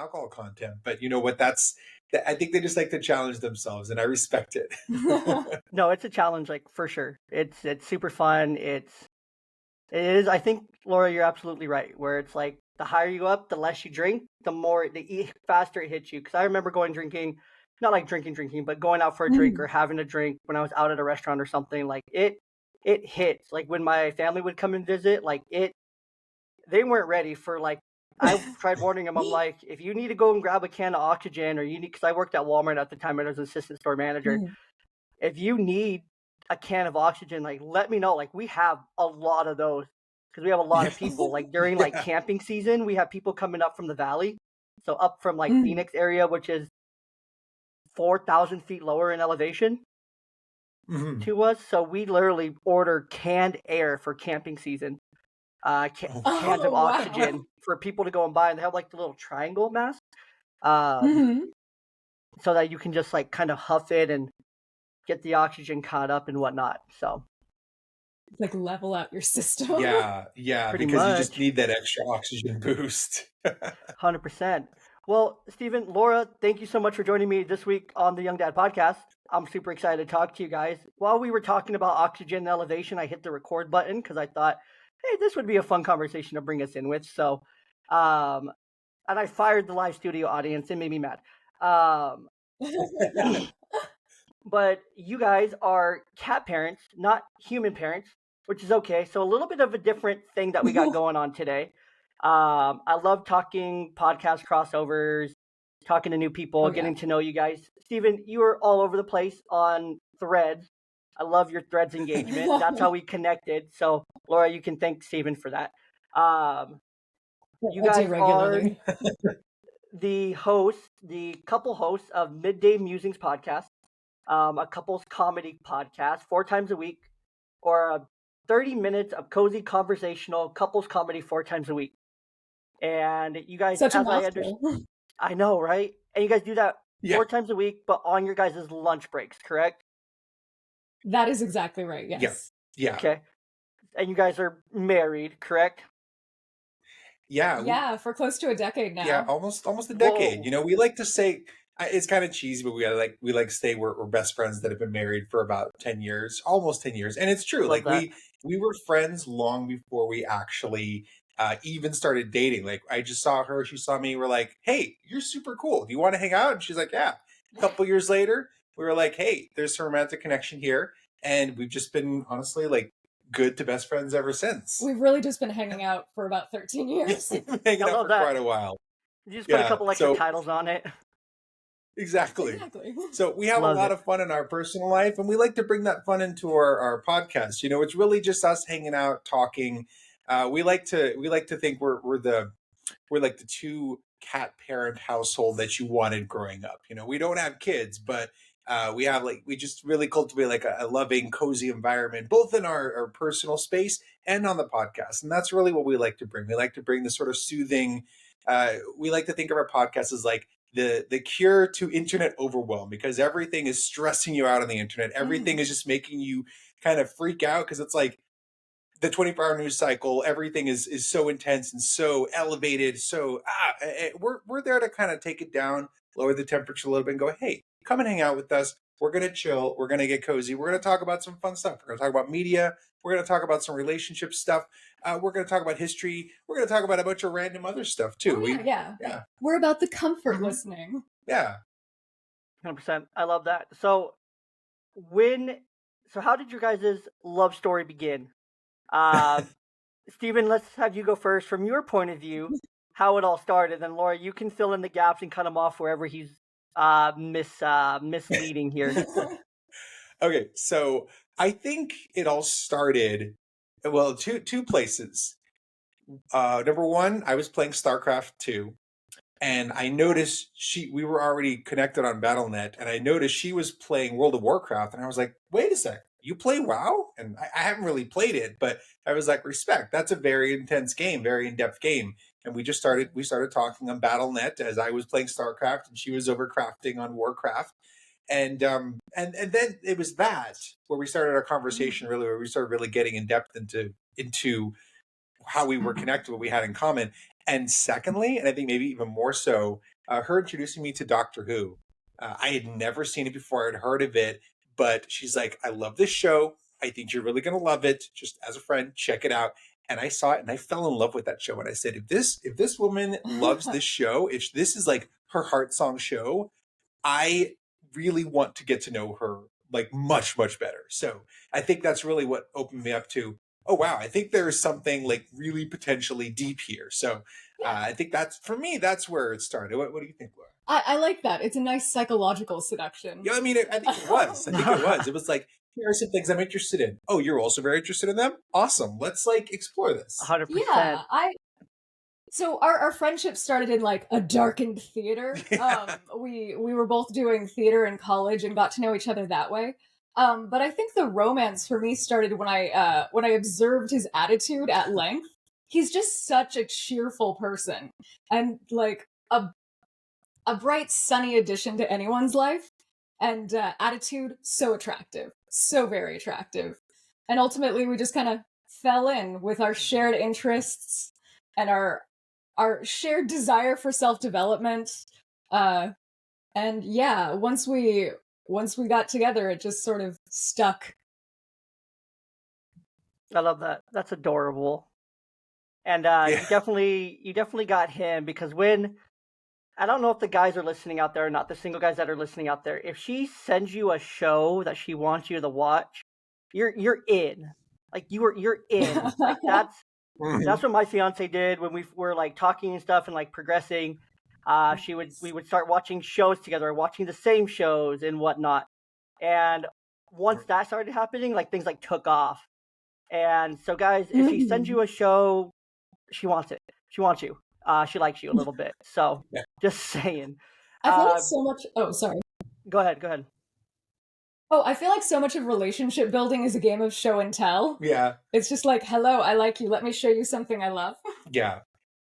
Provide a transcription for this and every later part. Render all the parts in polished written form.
alcohol content. But you know what? I think they just like to challenge themselves, and I respect it. No, it's a challenge, like for sure. It's super fun. It is. I think Laura, you're absolutely right. Where it's like the higher you up, the less you drink, the faster it hits you. Because I remember going drinking, not like drinking, but going out for a drink or having a drink when I was out at a restaurant or something. Like it hits. Like when my family would come and visit, like they weren't ready for like. I tried warning them. I'm like, if you need to go and grab a can of oxygen, or you need, because I worked at Walmart at the time and I was an assistant store manager. If you need a can of oxygen, like let me know. Like we have a lot of those because we have a lot of people. Like during like camping season, we have people coming up from the valley, so up from like Phoenix area, which is 4,000 feet lower in elevation to us. So we literally order canned air for camping season. Cans of oxygen for people to go and buy, and they have like the little triangle mask, so that you can just like kind of huff it and get the oxygen caught up and whatnot. So like level out your system. Yeah, Pretty because you much. just need that extra oxygen boost. 100%. Well, Stephen, Laura, thank you so much for joining me this week on the Young Dad Podcast. I'm super excited to talk to you guys. While we were talking about oxygen and elevation, I hit the record button because I thought, hey, this would be a fun conversation to bring us in with. So, and I fired the live studio audience. It made me mad. But you guys are cat parents, not human parents, which is okay. So a little bit of a different thing that we got going on today. I love talking podcast crossovers, talking to new people, getting to know you guys. Stephen, you are all over the place on Threads. I love your Threads engagement. That's how we connected. So Laura, you can thank Stephen for that. You guys are the couple hosts of Midday Musings podcast. A couples comedy podcast 4 times a week, or 30 minutes of cozy conversational couples comedy 4 times a week. And you guys, Such a as I mouthful. understand, I know, right? And you guys do that Yeah. 4 times a week, but on your guys' lunch breaks, correct? That is exactly right. Yes. Yeah. Okay. And you guys are married, correct? Yeah, for close to a decade now. Yeah, almost a decade. Whoa. You know, we like to say it's kind of cheesy, but we like to say we're best friends that have been married for about 10 years, almost 10 years. And it's true. Love Like that. we were friends long before we actually even started dating. Like I just saw her, she saw me, we're like, hey, you're super cool. Do you want to hang out? And she's like, yeah. A couple years later, we were like, hey, there's some romantic connection here. And we've just been honestly like good to best friends ever since. We've really just been hanging out for about 13 years. We've been hanging I out love for that. quite a while. You just put a couple extra so- titles on it. Exactly. Exactly. So we have Love a lot it. of fun in our personal life, and we like to bring that fun into our podcast. You know, it's really just us hanging out, talking. We like to think we're like the two cat parent household that you wanted growing up. You know, we don't have kids, but we just really cultivate like a loving, cozy environment, both in our personal space and on the podcast. And that's really what we like to bring. We like to bring the sort of soothing. We like to think of our podcast as like the cure to internet overwhelm, because everything is stressing you out on the internet. Everything is just making you kind of freak out because it's like the 24-hour news cycle. Everything is so intense and so elevated. So we're there to kind of take it down, lower the temperature a little bit, and go, hey, come and hang out with us. We're gonna chill. We're gonna get cozy. We're gonna talk about some fun stuff. We're gonna talk about media. We're gonna talk about some relationship stuff. We're gonna talk about history. We're gonna talk about a bunch of random other stuff too. Yeah. We're about the comfort listening. Yeah. 100%. I love that. So how did your guys' love story begin? Stephen, let's have you go first from your point of view, how it all started. Then Laura, you can fill in the gaps and cut him off wherever he's misleading here. Okay, so I think it all started, well, two places. Number one, I was playing StarCraft 2, and I noticed we were already connected on Battle.net, and I noticed she was playing World of Warcraft, and I was like, wait a sec, you play WoW? And I haven't really played it, but I was like, respect, that's a very intense game, very in-depth game. And we started talking on Battle.net as I was playing StarCraft, and she was overcrafting on Warcraft. And then it was that where we started our conversation, really, where we started really getting in depth into how we were connected, what we had in common. And secondly, and I think maybe even more so, her introducing me to Doctor Who. I had never seen it before. I'd heard of it, but she's like, I love this show. I think you're really going to love it. Just as a friend, check it out. And I saw it and I fell in love with that show. And I said, if this woman loves this show, if this is like her heart song show, I really want to get to know her like much, much better. So I think that's really what opened me up to, oh, wow, I think there's something like really potentially deep here. So I think that's, for me, that's where it started. What do you think, Laura? I like that. It's a nice psychological seduction. Yeah, I mean, I think it was. I think it was. It was like, here are some things I'm interested in. Oh, you're also very interested in them? Awesome. Let's like explore this. 100%. Yeah, so our friendship started in like a darkened theater. We were both doing theater in college and got to know each other that way. But I think the romance for me started when I observed his attitude at length. He's just such a cheerful person and like a bright, sunny addition to anyone's life. And attitude, so attractive, so very attractive. And ultimately, we just kind of fell in with our shared interests and our shared desire for self-development. And yeah, once we got together, it just sort of stuck. I love that. That's adorable. And you definitely got him, because when, I don't know if the guys are listening out there or not, the single guys that are listening out there, if she sends you a show that she wants you to watch, you're in. Like you're in. Like that's what my fiance did when we were like talking and stuff and like progressing. We would start watching shows together, watching the same shows and whatnot. And once that started happening, like things like took off. And so guys, if she sends you a show, she wants it. She wants you. She likes you a little bit. So just saying. I feel like so much. Oh, sorry. Go ahead. Oh, I feel like so much of relationship building is a game of show and tell. Yeah. It's just like, hello, I like you. Let me show you something I love. Yeah.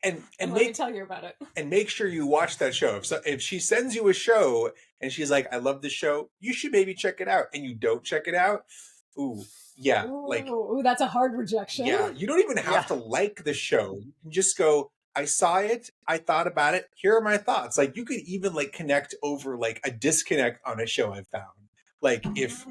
And let me tell you about it. And make sure you watch that show. If she sends you a show and she's like, I love this show, you should maybe check it out, and you don't check it out, ooh, yeah. Ooh, that's a hard rejection. Yeah. You don't even have to like the show. You can just go, I saw it, I thought about it, here are my thoughts. Like you could even like connect over like a disconnect on a show I've found. Like if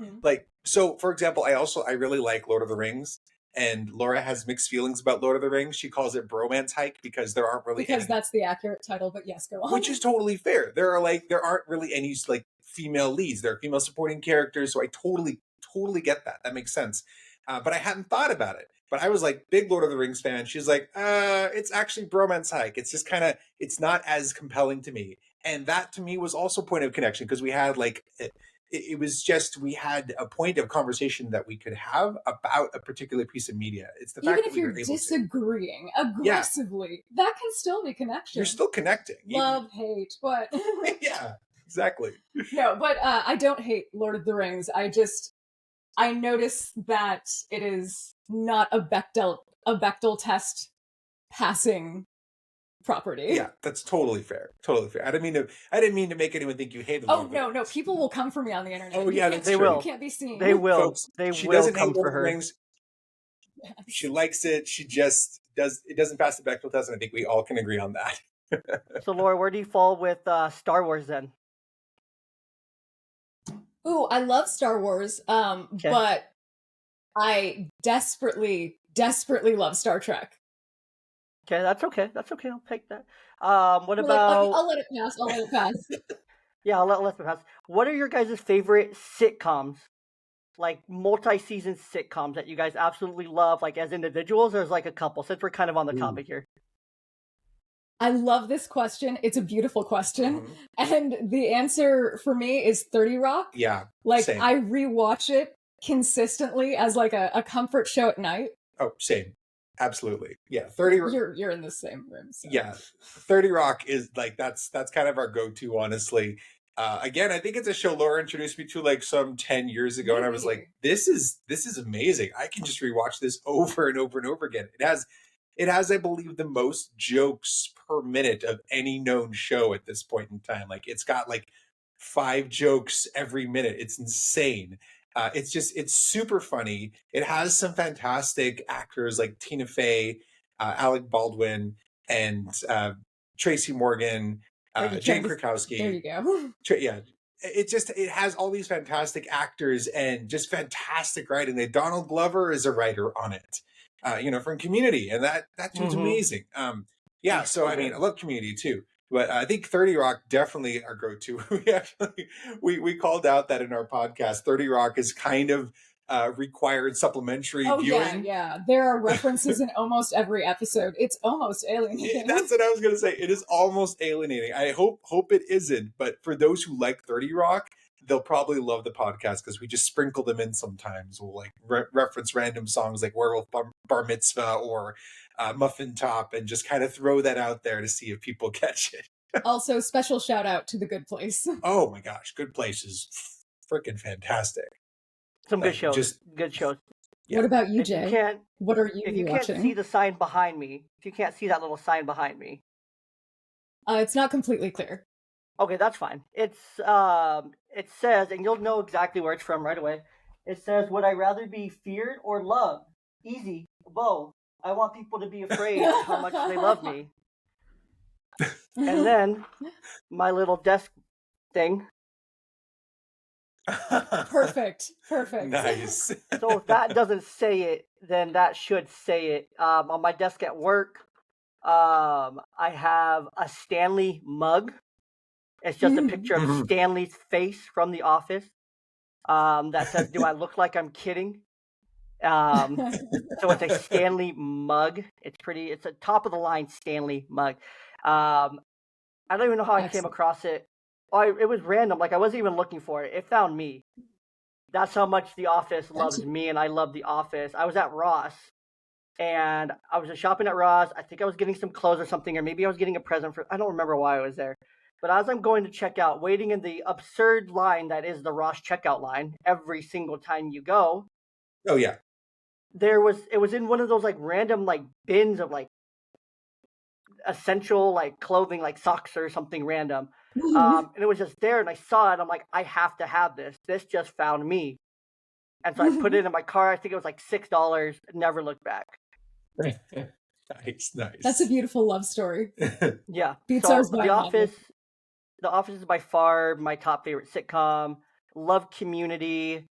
so for example, I really like Lord of the Rings, and Laura has mixed feelings about Lord of the Rings. She calls it bromance hike because there aren't really that's the accurate title, but yes, go on. Which is totally fair. There aren't really any like female leads. There are female supporting characters, so I totally get that. That makes sense. But I hadn't thought about it. But I was like, big Lord of the Rings fan. She's like, it's actually bromance hike. It's just kind of, it's not as compelling to me. And that to me was also point of connection, because we had like, it was just, we had a point of conversation that we could have about a particular piece of media. It's the fact that we were able to. Even if you're disagreeing aggressively, that can still be connection. You're still connecting. Love, hate, but. Yeah, exactly. No, but I don't hate Lord of the Rings. I notice that it is not a Bechdel test passing property. Yeah, that's totally fair. Totally fair. I didn't mean to make anyone think you hated Lord of the Rings. No. People will come for me on the internet. Oh yeah, they will. You can't be seen. They will. Folks, She will come for her. Rings. Yes. She likes it. She just does. It doesn't pass the Bechdel test, and I think we all can agree on that. So, Laura, where do you fall with Star Wars then? Ooh, I love Star Wars, but I desperately love Star Trek. Okay, that's okay. I'll take that. What about? I'll let it pass. Yeah, I'll let it pass. What are your guys' favorite sitcoms? Like multi-season sitcoms that you guys absolutely love, like as individuals, or as like a couple? Since we're kind of on the topic here. I love this question. It's a beautiful question. And the answer for me is 30 Rock. Yeah. Like, same. I rewatch it consistently as like a comfort show at night. Oh, same. Absolutely. Yeah. 30 Rock. You're in the same room. So. Yeah. 30 Rock is like, that's kind of our go-to, honestly. Again, I think it's a show Laura introduced me to like some 10 years ago. And I was like, this is amazing. I can just rewatch this over and over and over again. It has, I believe, the most jokes per minute of any known show at this point in time. Like it's got like 5 jokes every minute. It's insane. It's super funny. It has some fantastic actors like Tina Fey, Alec Baldwin. and Tracy Morgan, Jane Krakowski. There you go. Yeah, it has all these fantastic actors and just fantastic writing. Like Donald Glover is a writer on it, from Community, and that dude's amazing. Yeah, He's so so I mean, good. I love Community too, but I think 30 Rock definitely our go-to. We called out that in our podcast. 30 Rock is kind of required supplementary viewing. Yeah. There are references in almost every episode. It's almost alienating. That's what I was gonna say. It is almost alienating. I hope it isn't, but for those who like 30 Rock, they'll probably love the podcast because we just sprinkle them in sometimes. We'll like reference random songs like Werewolf Bar Mitzvah or Muffin Top and just kind of throw that out there to see if people catch it. Also, special shout out to The Good Place. Oh my gosh, Good Place is freaking fantastic. Some good shows. Good shows. Yeah. What about you, Jay? What are you if you watching? Can't see the sign behind me, if you can't see that little sign behind me, it's not completely clear. Okay, that's fine. It says, and you'll know exactly where it's from right away. It says, "Would I rather be feared or loved? Easy, both. I want people to be afraid of how much they love me." And then my little desk thing. Perfect. Nice. So if that doesn't say it, then that should say it. On my desk at work, I have a Stanley mug. It's just a picture of Stanley's face from The Office. That says, "Do I look like I'm kidding?" So it's a Stanley mug. It's a top of the line Stanley mug. I don't even know how I came across it. It was random. Like I wasn't even looking for it. It found me. That's how much The Office loves me, and I love The Office. I was at Ross, and I was just shopping at Ross. I think I was getting some clothes or something, or maybe I was getting a present I don't remember why I was there. But as I'm going to check out, waiting in the absurd line that is the Ross checkout line every single time you go. Oh yeah. It was in one of those like random like bins of like essential like clothing, like socks or something random. And it was just there, and I saw it. I'm like, I have to have this. This just found me. And so I put it in my car. I think it was like $6. Never looked back. Nice. That's a beautiful love story. Yeah. Beats so ours by The Office is by far my top favorite sitcom. Love Community.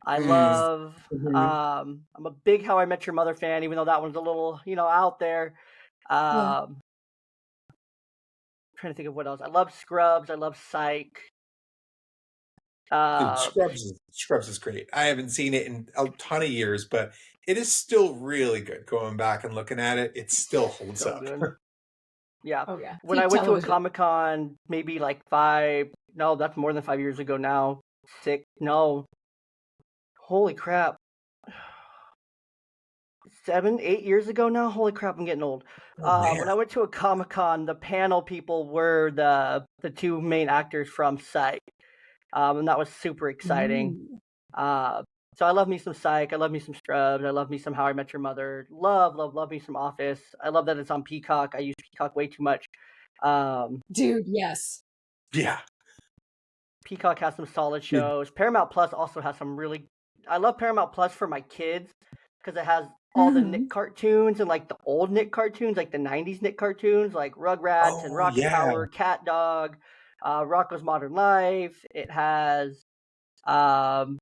I love. I'm a big How I Met Your Mother fan, even though that one's a little, out there. Trying to think of what else. I love Scrubs. I love Psych. Dude, Scrubs is great. I haven't seen it in a ton of years, but it is still really good. Going back and looking at it, it still holds up. Good. Yeah. Oh yeah. When I went to a Comic-Con, maybe like that's more than 5 years ago now. Holy crap. 7, 8 years ago now. Holy crap, I'm getting old. When I went to a Comic-Con, the panel people were the two main actors from Psych, and that was super exciting. So I love me some Psych. I love me some Scrubs. I love me some How I Met Your Mother. Love me some Office. I love that it's on Peacock. I use Peacock way too much. Dude, yes. Yeah. Peacock has some solid shows. Paramount Plus also has some really. I love Paramount Plus for my kids because it has all the Nick cartoons and like the old Nick cartoons, like the 90s Nick cartoons, like Rugrats and Rocket Power, Cat Dog, Rocko's Modern Life. It has something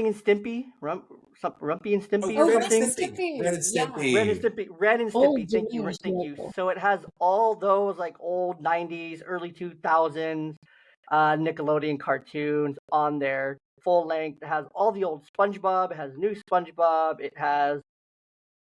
in Stimpy, Rumpy and Stimpy or something. Ren and Stimpy. Ren and Stimpy. Thank you. So it has all those like old 90s, early 2000s Nickelodeon cartoons on there, full length. It has all the old SpongeBob. It has new SpongeBob. It has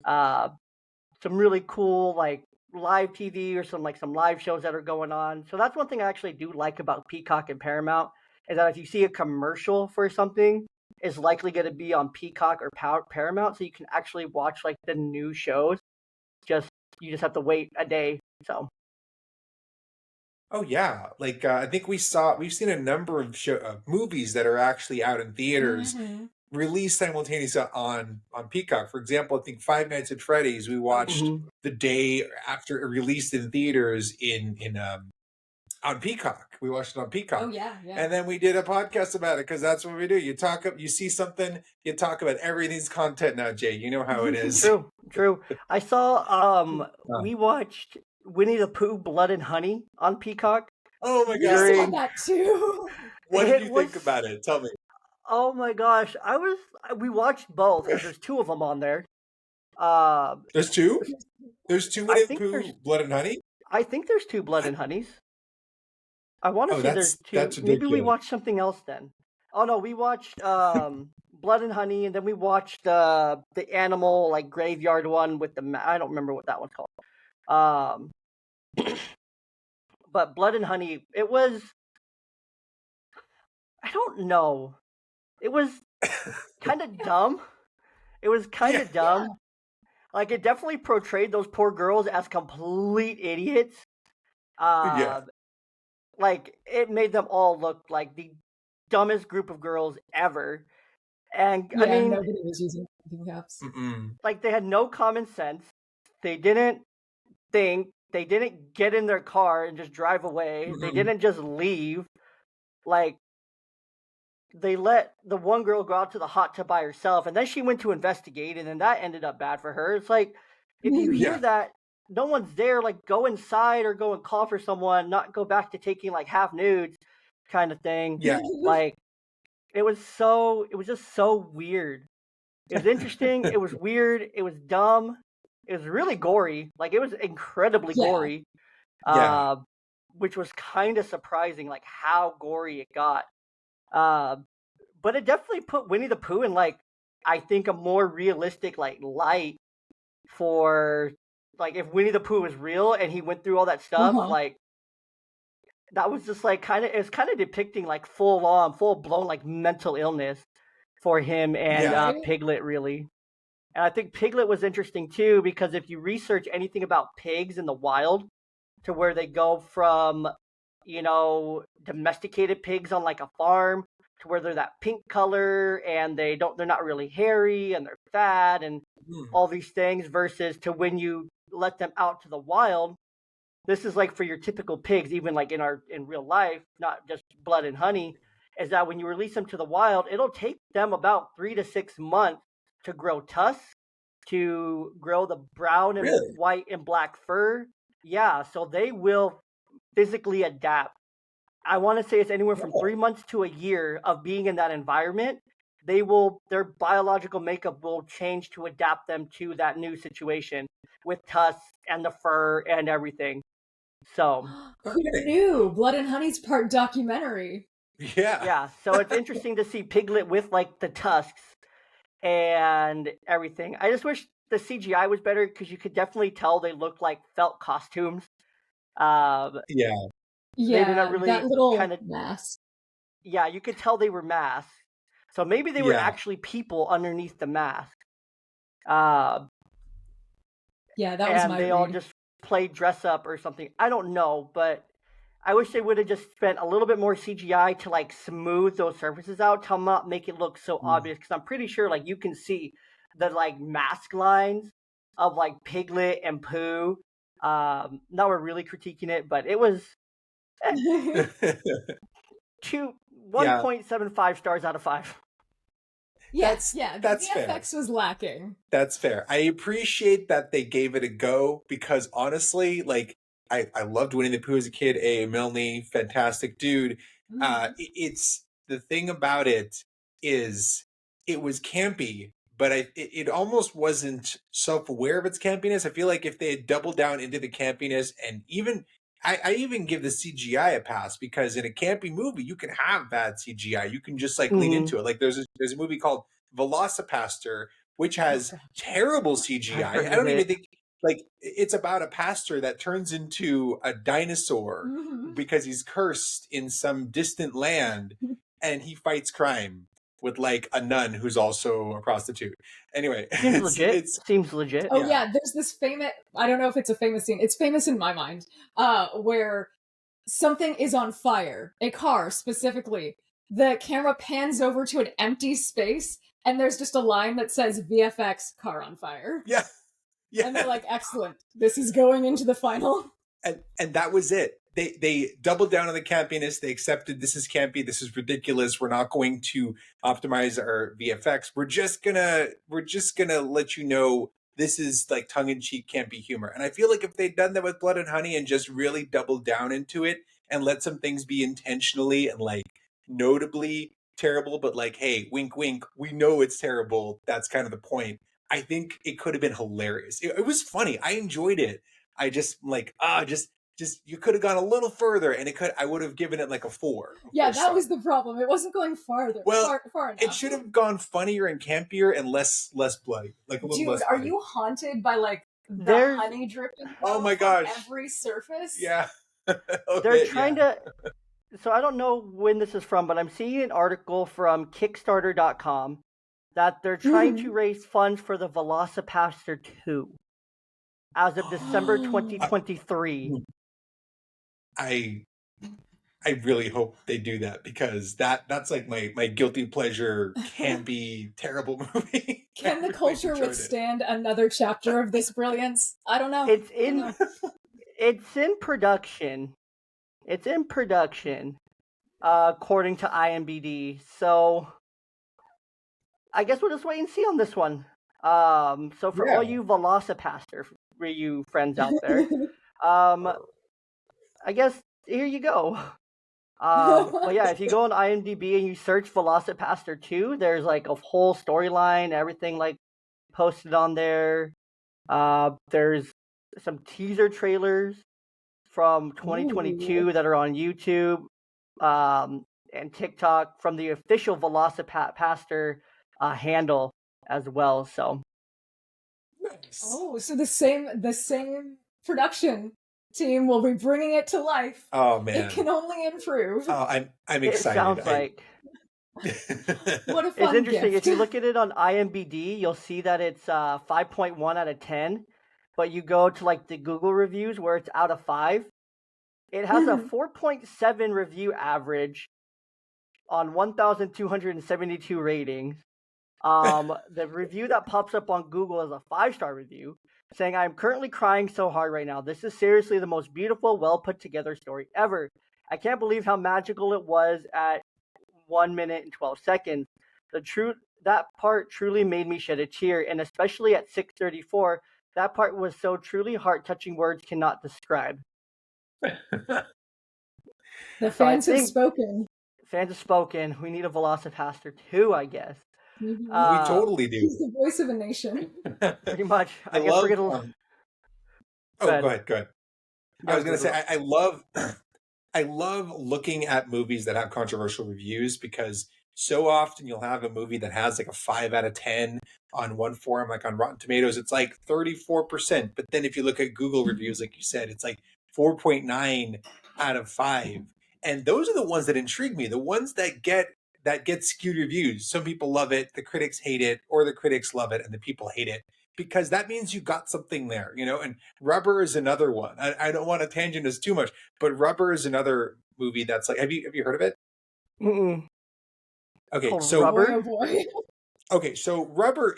some really cool like live TV or some live shows that are going on. So that's one thing I actually do like about Peacock and Paramount is that if you see a commercial for something, it's likely going to be on Peacock or Paramount, so you can actually watch like the new shows. You just have to wait a day. So. Oh yeah, like I think we've seen a number of movies that are actually out in theaters, released simultaneously on Peacock. For example, I think Five Nights at Freddy's we watched the day after it released in theaters in on Peacock. We watched it on Peacock. Oh yeah, yeah. And then we did a podcast about it because that's what we do. You talk up, you see something, you talk about everything's content now, Jay. You know how it is. True. I saw we watched Winnie the Pooh Blood and Honey on Peacock. Oh my We god. saw that too. What did you think about it? Tell me. Oh my gosh. We watched both because there's two of them on there. There's two? There's two Winnie the Pooh Blood and Honey? I think there's two Blood and Honeys. I want to say there's two. That's Maybe we watched something else then. Oh no, we watched Blood and Honey, and then we watched the animal like graveyard one with I don't remember what that one's called. But Blood and Honey, it was, I don't know. It was kind of dumb. It was kind of dumb. Yeah. Like, it definitely portrayed those poor girls as complete idiots. Like, it made them all look like the dumbest group of girls ever. And, I mean, nobody was using caps. Like, they had no common sense. They didn't think. They didn't get in their car and just drive away. They didn't just leave. Like, they let the one girl go out to the hot tub by herself, and then she went to investigate, and then that ended up bad for her. It's like, if you hear that no one's there, like, go inside or go and call for someone, not go back to taking, like, half nudes kind of thing. Yeah. Like, it was just so weird. It was interesting. It was weird. It was dumb. It was really gory. Like, it was incredibly gory. Which was kind of surprising, like, how gory it got. But it definitely put Winnie the Pooh in, like, I think a more realistic, like, light for, like, if Winnie the Pooh was real and he went through all that stuff, like, that was just, like, it's kind of depicting, like, full blown, like, mental illness for him and Piglet, really. And I think Piglet was interesting, too, because if you research anything about pigs in the wild, to where they go from, you know, domesticated pigs on, like, a farm to where they're that pink color and they're not really hairy and they're fat and all these things, versus to when you let them out to the wild. This is like for your typical pigs, even like in real life, not just Blood and Honey, is that when you release them to the wild, it'll take them about 3 to 6 months to grow tusks, to grow the brown and white and black fur. Yeah, so they will physically adapt. I want to say it's anywhere from 3 months to a year of being in that environment. Their biological makeup will change to adapt them to that new situation with tusks and the fur and everything. So who knew? Blood and Honey's part documentary. Yeah. So it's interesting to see Piglet with like the tusks and everything. I just wish the CGI was better because you could definitely tell they looked like felt costumes. They didn't really that little kind of mask. Yeah, you could tell they were masks. So maybe they were actually people underneath the mask. That was my And they all just played dress up or something. I don't know, but I wish they would have just spent a little bit more CGI to like smooth those surfaces out to not make it look so obvious. Because I'm pretty sure like you can see the like mask lines of like Piglet and Pooh. Now we're really critiquing it, but it was 1.75 stars out of 5. That's the VFX fair. Was lacking. That's fair. I appreciate that they gave it a go because honestly, like I loved Winnie the Pooh as a kid. A Milne, fantastic dude. It's the thing about it is it was campy, but it almost wasn't self-aware of its campiness. I feel like if they had doubled down into the campiness, and even I even give the CGI a pass, because in a campy movie you can have bad CGI. You can just like lean into it. Like there's a movie called Velocipaster, which has terrible CGI. I don't even think, like, it's about a pastor that turns into a dinosaur because he's cursed in some distant land, and he fights crime with like a nun who's also a prostitute. Anyway, seems legit. Oh yeah, there's this famous, I don't know if it's a famous scene, it's famous in my mind, where something is on fire, a car specifically. The camera pans over to an empty space and there's just a line that says VFX car on fire. Yeah. And they're like, excellent, this is going into the final. And that was it. they doubled down on the campiness. They accepted this is campy, this is ridiculous. We're not going to optimize our VFX. We're just gonna let you know this is like tongue-in-cheek campy humor. And I feel like if they'd done that with Blood and Honey and just really doubled down into it and let some things be intentionally and like notably terrible, but like, hey, wink wink, we know it's terrible, that's kind of the point. I think it could have been hilarious. It was funny. I enjoyed it. I just like just you could have gone a little further, and I would have given it like a 4. Yeah, that was the problem. It wasn't going farther. Well, far enough. it should have gone funnier and campier and less bloody, like a little Dude, less. are bloody. you haunted by like the There's- honey dripping? Oh my gosh. On every surface. Yeah. They're trying to. So I don't know when this is from, but I'm seeing an article from Kickstarter.com that they're trying to raise funds for the Velocipaster 2 as of December 2023. I really hope they do that, because that's like my guilty pleasure campy terrible movie. Can the culture withstand another chapter of this brilliance? I don't know. It's in production. It's in production, according to IMDb. So I guess we'll just wait and see on this one. So for all you Velocipaster Ryu friends out there, I guess here you go. But yeah, if you go on IMDb and you search Velocipaster 2, there's like a whole storyline, everything like posted on there. There's some teaser trailers from 2022 that are on YouTube and TikTok from the official Velocipaster handle as well. So nice. Oh, so the same production team will be bringing it to life. Oh man, it can only improve. Oh, I'm excited. It sounds like. What a fun It's interesting. gift. If you look at it on IMDb, you'll see that it's 5.1 out of 10. But you go to like the Google reviews where it's out of 5. It has a 4.7 review average on 1,272 ratings. The review that pops up on Google is a 5-star review saying, "I'm currently crying so hard right now. This is seriously the most beautiful, well put together story ever. I can't believe how magical it was at 1 minute and 12 seconds. That part truly made me shed a tear, and especially at 6:34, that part was so truly heart-touching words cannot describe." The fans have spoken. Fans have spoken. We need a Velocipaster 2, I guess. We totally do. He's the voice of a nation. Pretty much. I guess love, we're gonna. Go ahead. I was gonna say I love I love looking at movies that have controversial reviews, because so often you'll have a movie that has like a 5 out of 10 on one forum, like on Rotten Tomatoes, it's like 34%. But then if you look at Google reviews, like you said, it's like 4.9 out of 5. And those are the ones that intrigue me, the ones that get skewed reviews. Some people love it, the critics hate it, or the critics love it and the people hate it, because that means you got something there, you know. And Rubber is another one. I don't want to tangent us too much, but Rubber is another movie that's like, have you heard of it? Mm-mm. Okay, so Rubber. Oh boy. Okay, so Rubber,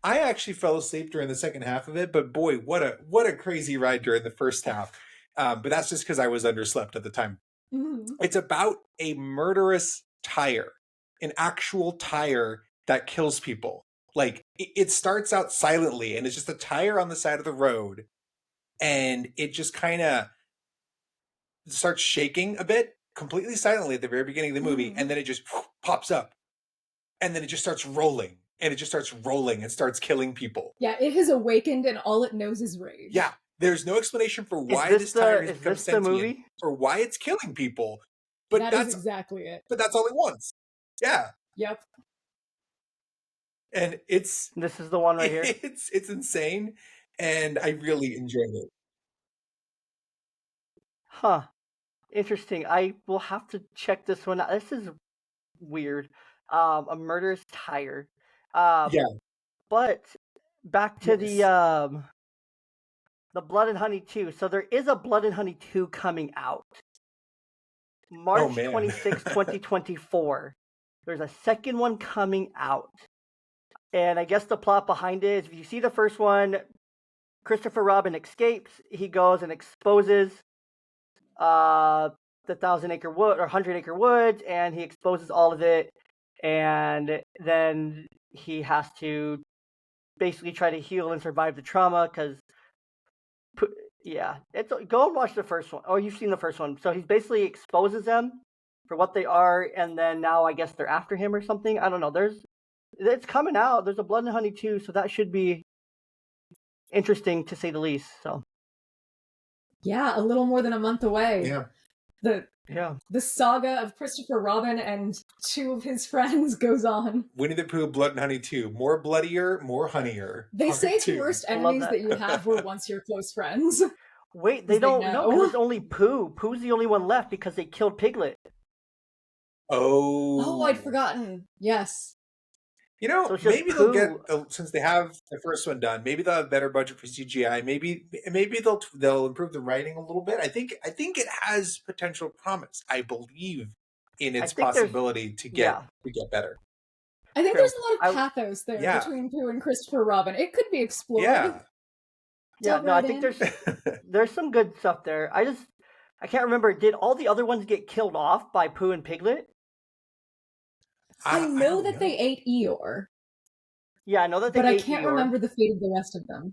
I actually fell asleep during the second half of it, but boy, what a crazy ride during the first half. But that's just because I was underslept at the time. Mm-hmm. It's about a murderous tire, an actual tire that kills people. Like it starts out silently, and it's just a tire on the side of the road, and it just kind of starts shaking a bit, completely silently at the very beginning of the movie, and then it just pops up, and then it just starts rolling, and it just starts rolling and starts killing people. Yeah, it has awakened, and all it knows is rage. Yeah, there's no explanation for why this tire has become sentient movie? or why it's killing people. But that's exactly it. But that's all it wants. Yeah. Yep. And this is the one right here. It's insane, and I really enjoyed it. Huh. Interesting. I will have to check this one out. This is weird. A murderous tire. Yeah. But back to the Blood and Honey 2. So there is a Blood and Honey 2 coming out. March 26, 2024. There's a second one coming out. And I guess the plot behind it is, if you see the first one, Christopher Robin escapes. He goes and exposes the 1,000-acre wood or 100-acre woods, and he exposes all of it, and then he has to basically try to heal and survive the trauma because yeah, it's go and watch the first one. Oh, you've seen the first one. So he basically exposes them for what they are, and then now I guess they're after him or something. I don't know. It's coming out. There's a Blood and Honey 2, so that should be interesting to say the least. So Yeah, a little more than a month away. Yeah. The saga of Christopher Robin and two of his friends goes on. Winnie the Pooh, Blood and Honey 2. More bloodier, more honeyer. They Part say two. the worst enemies that you have were once your close friends. Wait, they don't know because it's only Pooh. Pooh's the only one left because they killed Piglet. Oh, I'd forgotten. Yes. You know, So it's maybe just they'll get Pooh. since they have the first one done. Maybe they'll have better budget for CGI. Maybe they'll improve the writing a little bit. I think it has potential promise. I believe in its possibility to get better. I think there's a lot of pathos there between Pooh and Christopher Robin. It could be explored. Yeah, no, I think there's some good stuff there. I can't remember. Did all the other ones get killed off by Pooh and Piglet? I know that they ate Eeyore. Yeah, I know that they ate Eeyore. But I can't remember the fate of the rest of them.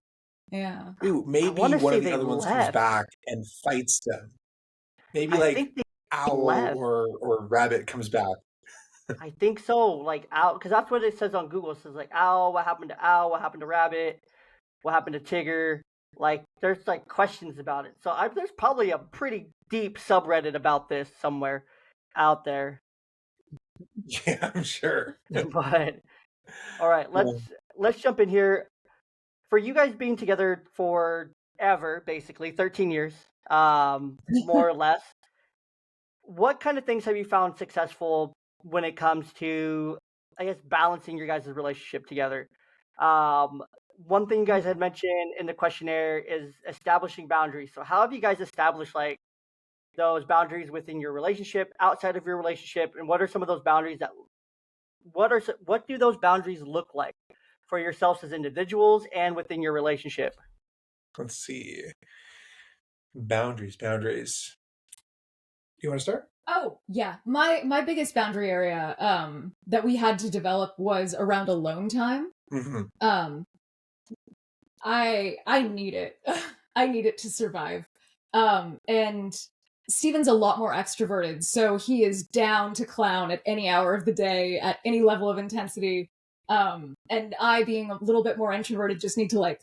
Yeah. Ooh, maybe one of the other ones comes back and fights them. Maybe like Owl or Rabbit comes back. I think so. Like Owl, because that's what it says on Google. It says like Owl, what happened to Owl? What happened to Rabbit? What happened to Tigger? Like there's like questions about it. So there's probably a pretty deep subreddit about this somewhere out there. Yeah, I'm sure. But all right, let's jump in here. For you guys being together forever, basically 13 years, more or less, what kind of things have you found successful when it comes to, I guess, balancing your guys' relationship together? One thing you guys had mentioned in the questionnaire is establishing boundaries. So how have you guys established like those boundaries within your relationship, outside of your relationship, and what are some of those boundaries what do those boundaries look like for yourselves as individuals and within your relationship? Let's see. Boundaries. You want to start? Oh, yeah. My biggest boundary area that we had to develop was around alone time. Mm-hmm. I need it. I need it to survive. And Steven's a lot more extroverted, so he is down to clown at any hour of the day, at any level of intensity. And I, being a little bit more introverted, just need to like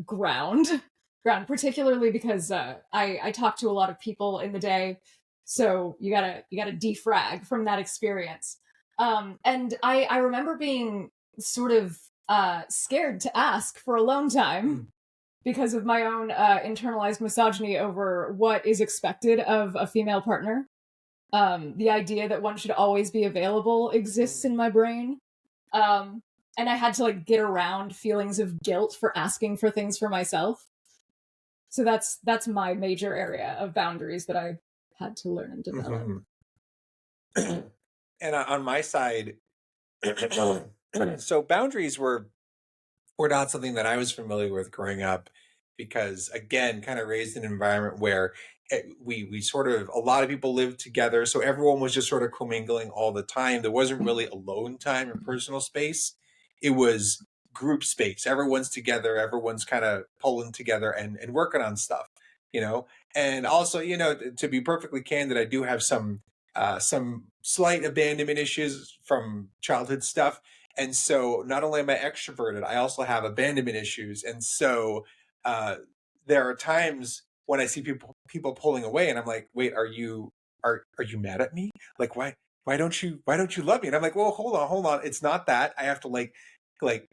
ground, particularly because I talk to a lot of people in the day, so you gotta defrag from that experience. And I remember being sort of scared to ask for alone time because of my own internalized misogyny over what is expected of a female partner. The idea that one should always be available exists in my brain. And I had to like get around feelings of guilt for asking for things for myself. So that's my major area of boundaries that I had to learn and develop. Mm-hmm. And on my side, so boundaries were not something that I was familiar with growing up, because again, kind of raised in an environment where we sort of, a lot of people lived together, so everyone was just sort of commingling all the time. There wasn't really alone time or personal space. It was group space. Everyone's together, everyone's kind of pulling together and working on stuff, and also, to be perfectly candid, I do have some slight abandonment issues from childhood stuff. And so not only am I extroverted, I also have abandonment issues. And so there are times when I see people pulling away and I'm like, wait, are you mad at me? Like, why don't you love me? And I'm like, well, hold on. It's not that. I have to like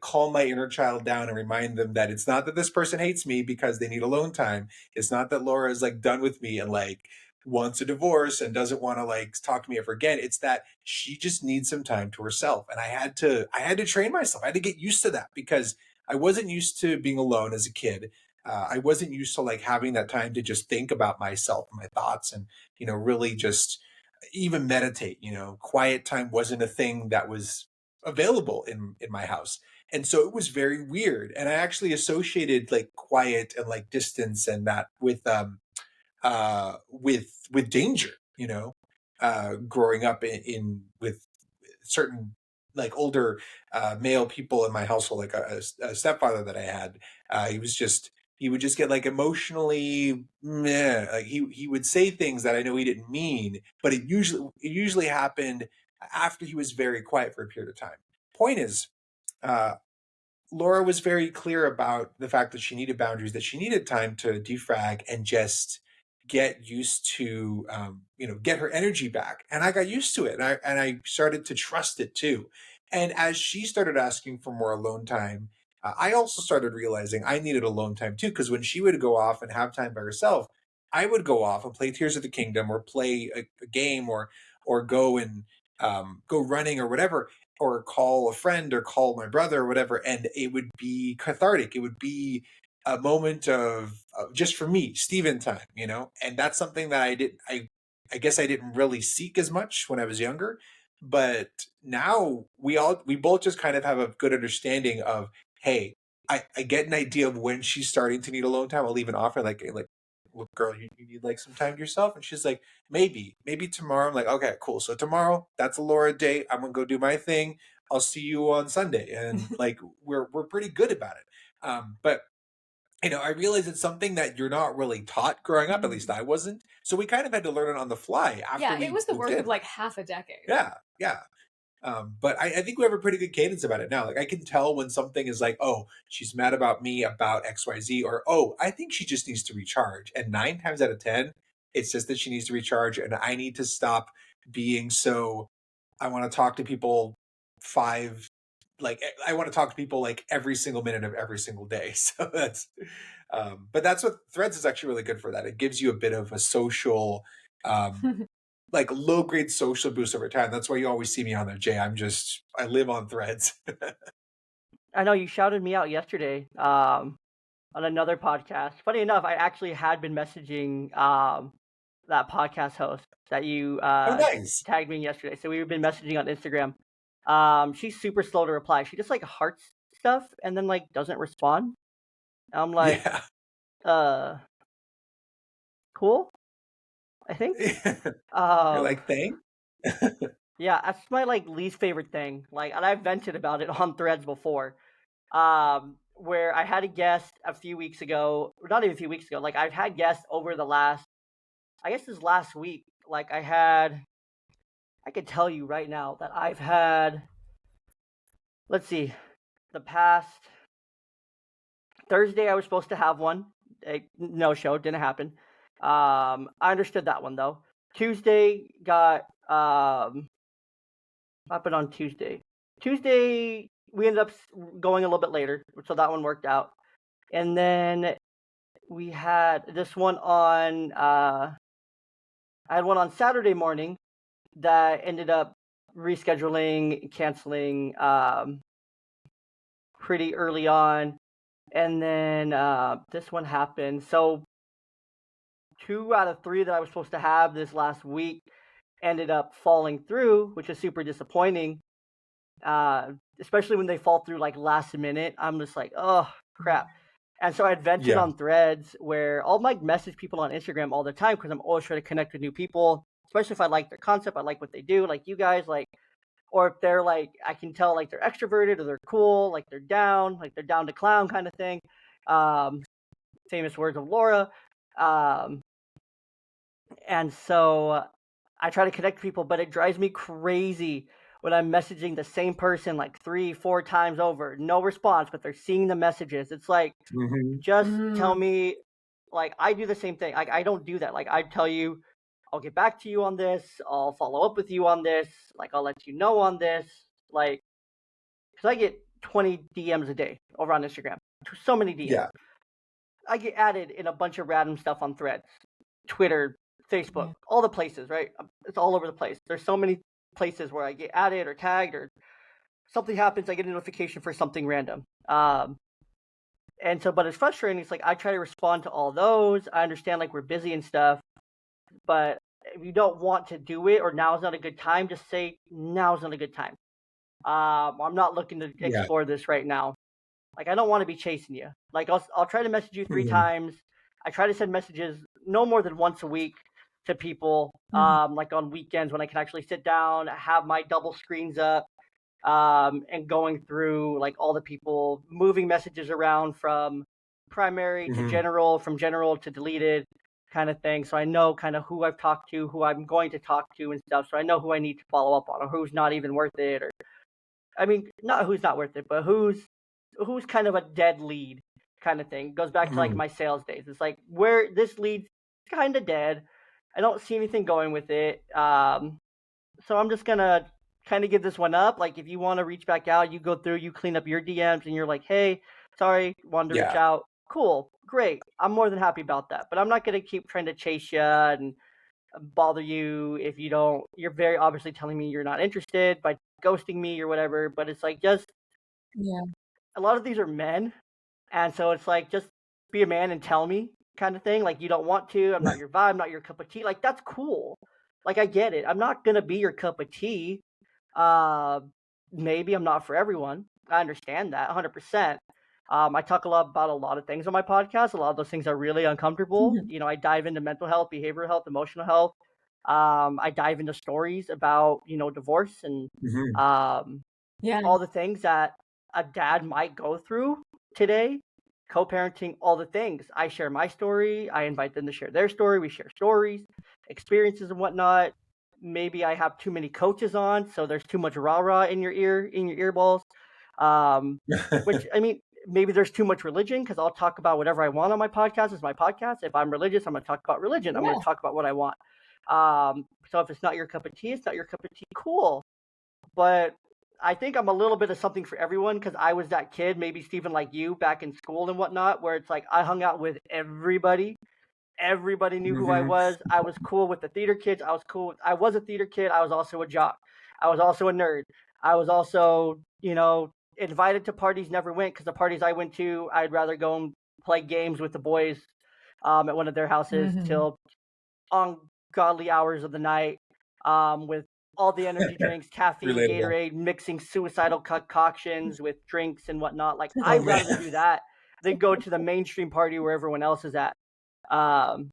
calm my inner child down and remind them that it's not that this person hates me because they need alone time. It's not that Laura is like done with me and like wants a divorce and doesn't want to like talk to me ever again. It's that she just needs some time to herself. And I had to train myself. I had to get used to that because I wasn't used to being alone as a kid. I wasn't used to like having that time to just think about myself and my thoughts and, really just even meditate. Quiet time wasn't a thing that was available in my house. And so it was very weird. And I actually associated like quiet and like distance and that with with danger, growing up in with certain like older male people in my household, like a stepfather that I had. He was just he would just get like emotionally meh. Like he would say things that I know he didn't mean, but it usually happened after he was very quiet for a period of time. Point is, uh, Laura was very clear about the fact that she needed boundaries, that she needed time to defrag and just get used to, get her energy back. And I got used to it, and I started to trust it too. And as she started asking for more alone time, I also started realizing I needed alone time too. Because when she would go off and have time by herself, I would go off and play Tears of the Kingdom or play a game or go and go running or whatever, or call a friend or call my brother or whatever, and it would be cathartic. It would be a moment of just for me, Steven time, and that's something that I guess I didn't really seek as much when I was younger, but now we both just kind of have a good understanding of, hey, I get an idea of when she's starting to need alone time. I'll even offer like, look, girl, you need like some time to yourself, and she's like, maybe tomorrow. I'm like, okay, cool. So tomorrow, that's a Laura day. I'm gonna go do my thing. I'll see you on Sunday, and like we're pretty good about it. But I realize it's something that you're not really taught growing up. At least I wasn't. So we kind of had to learn it on the fly after Yeah, it we was the moved work of in. like half a decade. Yeah, yeah. But I think we have a pretty good cadence about it now. Like I can tell when something is like, oh, she's mad about me about XYZ, or oh, I think she just needs to recharge. And 9 times out of 10, it's just that she needs to recharge, and I need to stop being so. I want to talk to people five, like I want to talk to people like every single minute of every single day. So but that's what Threads is actually really good for. That it gives you a bit of a social, um, like low grade social boost over time. That's why you always see me on there, Jay. I live on Threads. I know you shouted me out yesterday on another podcast. Funny enough, I actually had been messaging that podcast host that you Oh, nice. tagged me in yesterday. So we've been messaging on Instagram. She's super slow to reply. She just like hearts stuff and then like doesn't respond. I'm like, Yeah. cool, I think. You're Um, like, thanks. yeah, that's my like least favorite thing. Like, and I've vented about it on Threads before. Where I had a guest a few weeks ago, or not even a few weeks ago. Like I've had guests over the last, I guess this last week. Like I could tell you right now that I've had, let's see, the past Thursday I was supposed to have one. No show, didn't happen. I understood that one though. Tuesday got happened on Tuesday. Tuesday we ended up going a little bit later, so that one worked out. And then we had this one on. I had one on Saturday morning that ended up rescheduling, canceling pretty early on, and then this one happened. So 2 out of 3 that I was supposed to have this last week ended up falling through, which is super disappointing. Especially when they fall through like last minute. I'm just like, oh crap. And so I had vented Yeah. on Threads where I'll like message people on Instagram all the time because I'm always trying to connect with new people, especially if I like their concept, I like what they do, like you guys, like, or if they're like, I can tell like they're extroverted or they're cool, like they're down to clown kind of thing. Um, Famous words of Laura. Um, and so I try to connect with people, but it drives me crazy when I'm messaging the same person like 3, 4 times over, no response, but they're seeing the messages. It's like, Hmm. just tell me, like, I do the same thing. Like, I don't do that. Like, I tell you, I'll get back to you on this. I'll follow up with you on this. Like, I'll let you know on this. Like, because I get 20 DMs a day over on Instagram. So many DMs. Yeah. I get added in a bunch of random stuff on Threads, Twitter, Facebook, Yeah. all the places, right? It's all over the place. There's so many places where I get added or tagged or something happens, I get a notification for something random. And so, but it's frustrating. It's like I try to respond to all those. I understand like we're busy and stuff, but if you don't want to do it or now's not a good time, just say now's not a good time. I'm not looking to Yeah. explore this right now. Like I don't want to be chasing you. Like I'll try to message you 3 Mhm. times. I try to send messages no more than once a week to people, like on weekends when I can actually sit down, have my double screens up, and going through like all the people, moving messages around from primary to general, from general to deleted kind of thing. So I know kind of who I've talked to, who I'm going to talk to and stuff. So I know who I need to follow up on, or who's not even worth it, or I mean, not who's not worth it, but who's kind of a dead lead kind of thing. It goes back to like my sales days. It's like where this lead's kind of dead. I don't see anything going with it. So I'm just gonna kind of give this one up. Like if you want to reach back out, you go through, you clean up your DMs, and you're like, hey, sorry, wanted to reach Yeah. out. Cool, great. I'm more than happy about that. But I'm not gonna keep trying to chase you and bother you if you don't. You're very obviously telling me you're not interested by ghosting me or whatever. But it's like just Yeah. a lot of these are men, and so it's like just be a man and tell me kind of thing. Like you don't want to. I'm not your vibe. Not your cup of tea. Like that's cool. Like I get it. I'm not gonna be your cup of tea. Uh, Maybe I'm not for everyone. I understand that 100%. I talk a lot about a lot of things on my podcast. A lot of those things are really uncomfortable. You know, I dive into mental health, behavioral health, emotional health. I dive into stories about, divorce and um, Yeah. all the things that a dad might go through today, co-parenting, all the things. I share my story. I invite them to share their story. We share stories, experiences, and whatnot. Maybe I have too many coaches on, so there's too much rah-rah in your earballs. Which I mean, maybe there's too much religion because I'll talk about whatever I want on my podcast. It's my podcast. If I'm religious, I'm going to talk about religion. I'm going Yeah. to talk about what I want. So if it's not your cup of tea, it's not your cup of tea. Cool. But I think I'm a little bit of something for everyone because I was that kid, maybe Stephen, like you, back in school and whatnot, where it's like I hung out with everybody. Everybody knew who I was. I was cool with the theater kids. I was a theater kid. I was also a jock. I was also a nerd. I was also, invited to parties, never went because the parties I went to, I'd rather go and play games with the boys at one of their houses till ungodly hours of the night, with all the energy drinks, caffeine, Relatable. Gatorade, mixing suicidal concoctions with drinks and whatnot. Like Oh I'd man. rather do that than go to the mainstream party where everyone else is at, because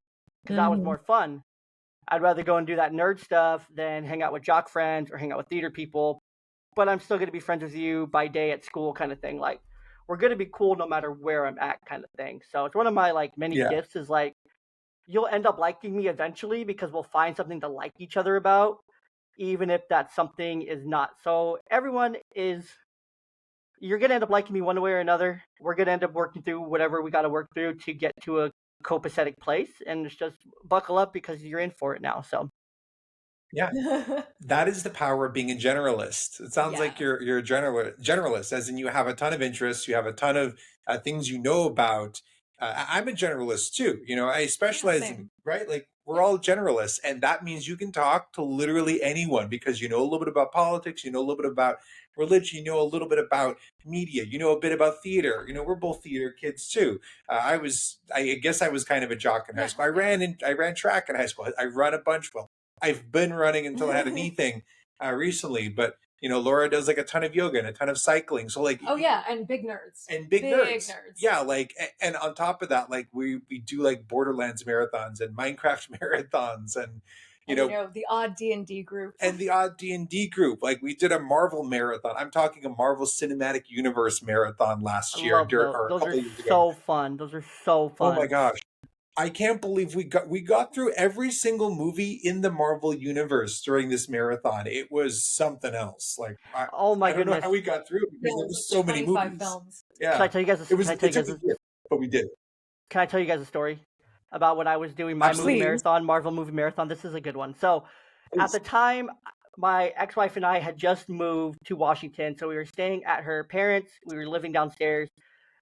that was more fun. I'd rather go and do that nerd stuff than hang out with jock friends or hang out with theater people. But I'm still going to be friends with you by day at school, kind of thing. Like we're going to be cool no matter where I'm at, kind of thing. So it's one of my like many Yeah. gifts is like you'll end up liking me eventually because we'll find something to like each other about, even if that something is not. So everyone is, you're going to end up liking me one way or another. We're going to end up working through whatever we got to work through to get to a copacetic place. And it's just buckle up because you're in for it now. So Yeah. That is the power of being a generalist. It sounds like Yeah. you're a generalist, as in you have a ton of interests, you have a ton of things you know about. I'm a generalist too. I specialize in, same. right? Like we're all generalists, and that means you can talk to literally anyone because you know a little bit about politics, you know a little bit about religion, you know a little bit about media, you know a bit about theater. We're both theater kids too. I guess I was kind of a jock in high Yeah, school. I ran track in high school. I run a bunch. Well, I've been running until I had a knee thing recently, but Laura does like a ton of yoga and a ton of cycling. So like, Oh yeah, and big nerds. and big nerds. Yeah, like, and on top of that, like we do like Borderlands marathons and Minecraft marathons, and And the odd D&D group. and the odd D&D group. Like we did a Marvel marathon. I'm talking a Marvel Cinematic Universe marathon I last year love those. or a Those are couple of years ago. so fun. Those are so Oh my fun. gosh. I can't believe we got through every single movie in the Marvel universe during this marathon. It was something else. Like Oh my I don't know goodness. how we got through it because there was so many 25 movies. films. Can I Yeah, tell you guys? it took a year, but we did. Can I tell you guys a story about when I was doing my movie Absolutely. marathon, Marvel movie marathon? This is a good one. So, at the time, my ex-wife and I had just moved to Washington, so we were staying at her parents. We were living downstairs,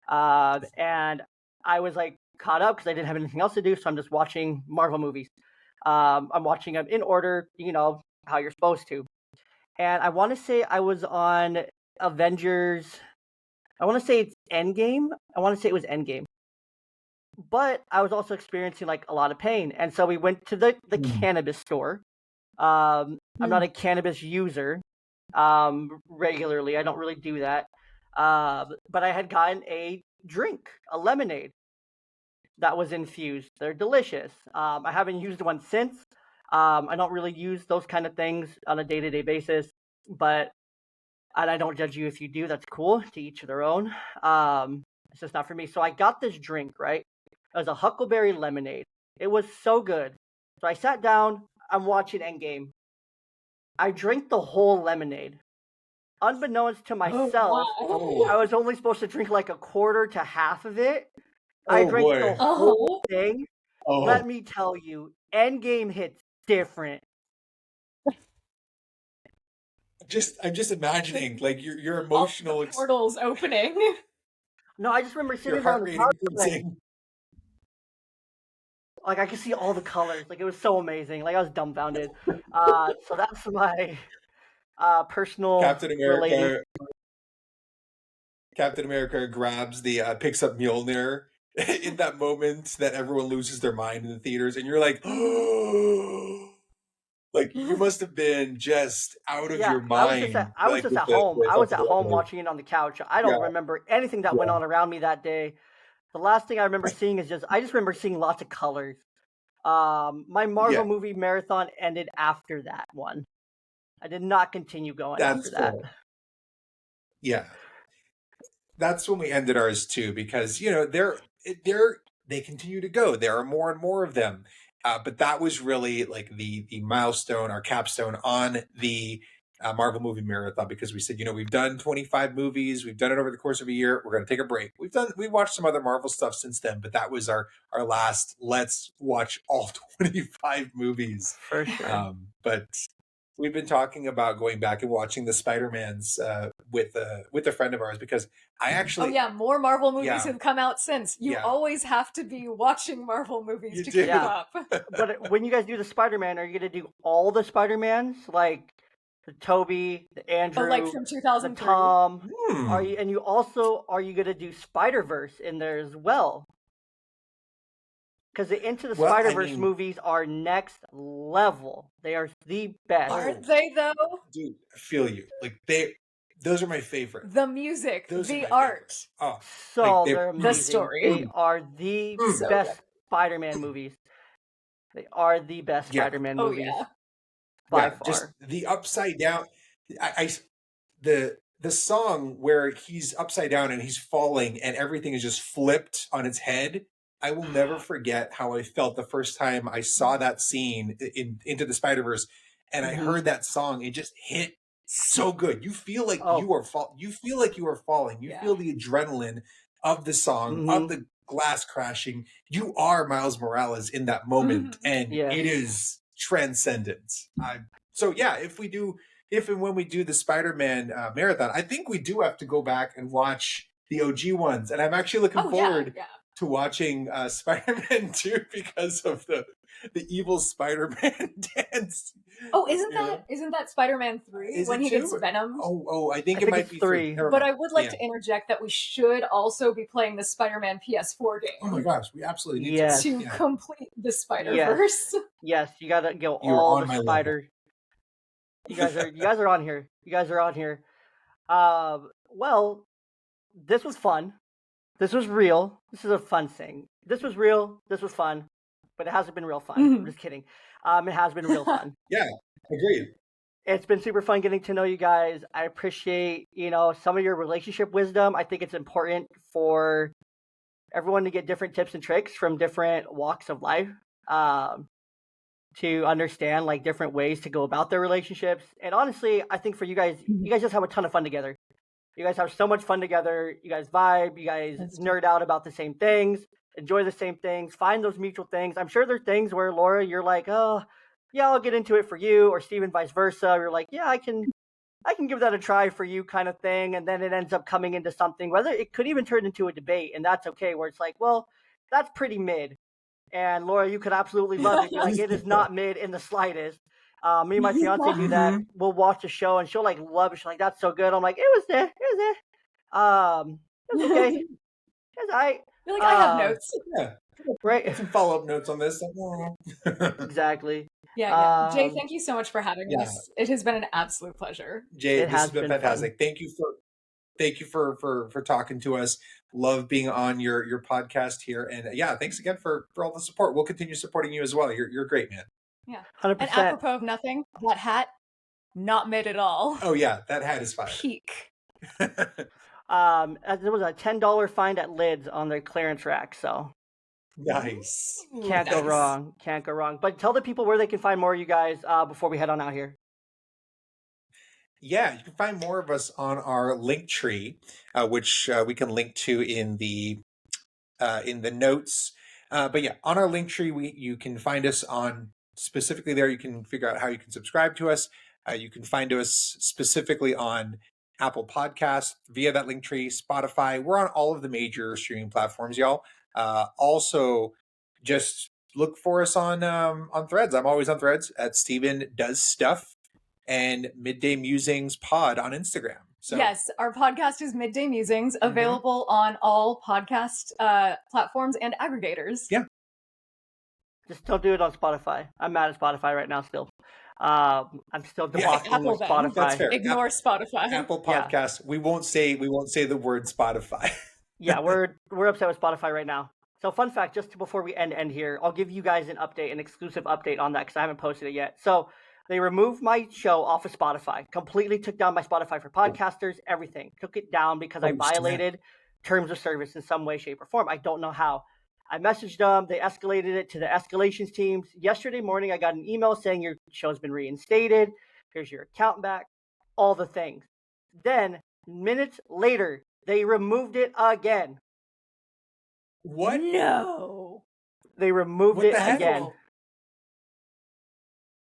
and I was like caught up because I didn't have anything else to do, so I'm just watching Marvel movies. I'm watching them in order, how you're supposed to. And I want to say I was on Avengers. I want to say it's Endgame. I want to say it was Endgame. But I was also experiencing like a lot of pain, and so we went to the cannabis store. I'm not a cannabis user regularly. I don't really do that. But I had gotten a drink, a lemonade, that was infused. They're delicious. I haven't used one since. I don't really use those kind of things on a day-to-day basis, but and I don't judge you if you do. That's cool. To each their own. It's just not for me. So I got this drink, right? It was a huckleberry lemonade. It was so good. So I sat down. I'm watching Endgame. I drank the whole lemonade. Unbeknownst to myself, Oh, I was only supposed to drink like a quarter to half of it. I Oh drank the boy. wow. whole thing. Let Oh, me tell you, Endgame hits different. I'm just imagining like your All emotional, the portals opening. No, I just remember your sitting there on heart the rate couch, like, increasing. like I could see all the colors. Like it was so amazing. Like I was dumbfounded. So that's my personal Captain relating. America. Captain America grabs the picks up Mjolnir in that moment that everyone loses their mind in the theaters, and you're like, oh, like you must have been just out of Yeah, your mind, I was like just with at home. the I was at home huckleberry. watching it on the couch. I Yeah, don't remember anything that went yeah, on around me that day. The last thing I remember seeing is just I just remember seeing lots of colors. My Marvel yeah. movie marathon ended after that one. I did not continue going after That's that. fair. Yeah, that's when we ended ours too, because they continue to go. There are more and more of them, but that was really like the milestone, our capstone on the Marvel movie marathon, because we said, we've done 25 movies, we've done it over the course of a year. We're going to take a break. We watched some other Marvel stuff since then, but that was our last. Let's watch all 25 movies. For sure. But we've been talking about going back and watching the Spider-Mans with a friend of ours, because I Oh actually, yeah, more Marvel movies yeah, have come out since. You yeah, always have to be watching Marvel movies you to keep do. Yeah. up. But when you guys do the Spider-Man, are you gonna do all the Spider-Mans, like the Toby, the Oh, like Andrew, from the 2003. Tom? Hmm. Are you gonna do Spider-Verse in there as well? Because the Into the Well, I Spider-Verse mean, movies are next level. They are the best. Aren't they though? dude, I feel you. Like those are my favorite. The music, Those are the my favorite. art, Oh, like So they. they're the amazing. story. They are the So good. best Spider-Man movies. They are the best Yeah, Spider-Man Oh movies yeah. by yeah. Just far. the upside down. I the song where he's upside down and he's falling and everything is just flipped on its head. I will never forget how I felt the first time I saw that scene in Into the Spider-Verse, and I hmm heard that song. It just hit so good. You feel like Oh, you feel like you are falling. You Yeah. feel the adrenaline of the song, hmm of the glass crashing. You are Miles Morales in that moment, and yes. it is transcendent. So yeah, if and when we do the Spider-Man marathon, I think we do have to go back and watch the OG ones, and I'm actually looking Oh yeah, forward yeah. to watching Spider-Man 2 because of the evil Spider-Man dance. Oh, You know, isn't that Spider-Man 3 is when it he gets 2? venomed? Oh, I think I it think might it's be 3. 3. Never But mind. I would like Yeah. to interject that we should also be playing the Spider-Man PS4 Oh my game gosh, we absolutely need to. Yes. to Yeah, complete the Yes. Spider-Verse. Yes. You gotta go you're all on the my level. spider. You guys are on here. You guys are on here. Well, this was fun. This was real. This is a fun thing. This was real. This was fun, but it hasn't been real fun. I'm Mhm. just kidding. It has been real fun. Yeah, agreed. It's been super fun getting to know you guys. I appreciate, some of your relationship wisdom. I think it's important for everyone to get different tips and tricks from different walks of life, um, to understand like different ways to go about their relationships. And honestly, I think for you guys just have a ton of fun together. You guys have so much fun together. You guys vibe. You guys That's true. nerd out about the same things, enjoy the same things, find those mutual things. I'm sure there's things where Laura, you're like, oh, yeah, I'll get into it for you, or Steven, vice versa. You're like, yeah, I can give that a try for you, kind of thing. And then it ends up coming into something, whether it could even turn into a debate, and that's okay. Where it's like, well, that's pretty mid. And Laura, you could absolutely love it. Be like, it is not mid in the slightest. Me and my fiance do that. Mhm. We'll watch a show and she'll like love it. She's like, "That's so good." I'm like, "It was there. It was there. It was okay. It was alright." You're like, I have notes. Yeah, Right. some follow-up notes on this. Exactly. Yeah, yeah. Jay, Um, thank you so much for having Yeah, us. It has been an absolute pleasure. Jay, it this has has been been fun. fantastic. Thank you for thank you for talking to us. Love being on your podcast here, and yeah, thanks again for all the support. We'll continue supporting you as well. You're great, man. Yeah. 100%. And apropos of nothing, that hat, not mid at all. Oh yeah, that hat is fire. Peak. There was a $10 find at Lids on their clearance rack, so Nice. can't go Nice. wrong. Can't go wrong. But tell the people where they can find more of you guys before we head on out here. Yeah, you can find more of us on our link tree, which we can link to in the notes. But yeah, on our link tree, you can find us on specifically there. You can figure out how you can subscribe to us. You can find us specifically on Apple Podcasts via that link tree, Spotify. We're on all of the major streaming platforms, y'all. Also, just look for us on Threads. I'm always on Threads at Steven Does Stuff, and Midday Musings Pod on Instagram. So Yes, our podcast is Midday Musings, available on all podcast platforms and aggregators. Yeah. Just don't do it on Spotify. I'm mad at Spotify right now still. I'm still debauching Apple with then. Spotify. That's fair. Ignore Spotify. Apple Yeah. Podcasts. We won't say the word Spotify. Yeah, we're upset with Spotify right now. So fun fact, just before we end here, I'll give you guys an exclusive update on that because I haven't posted it yet. So they removed my show off of Spotify, completely took down my Spotify for podcasters, everything. Took it down because I Oh, snap. violated terms of service in some way, shape, or form. I don't know how. I messaged them. They escalated it to the escalations teams. Yesterday morning, I got an email saying your show's been reinstated. Here's your account back, all the things. Then, minutes later, they removed it again. What? No. They removed What it the heck? again.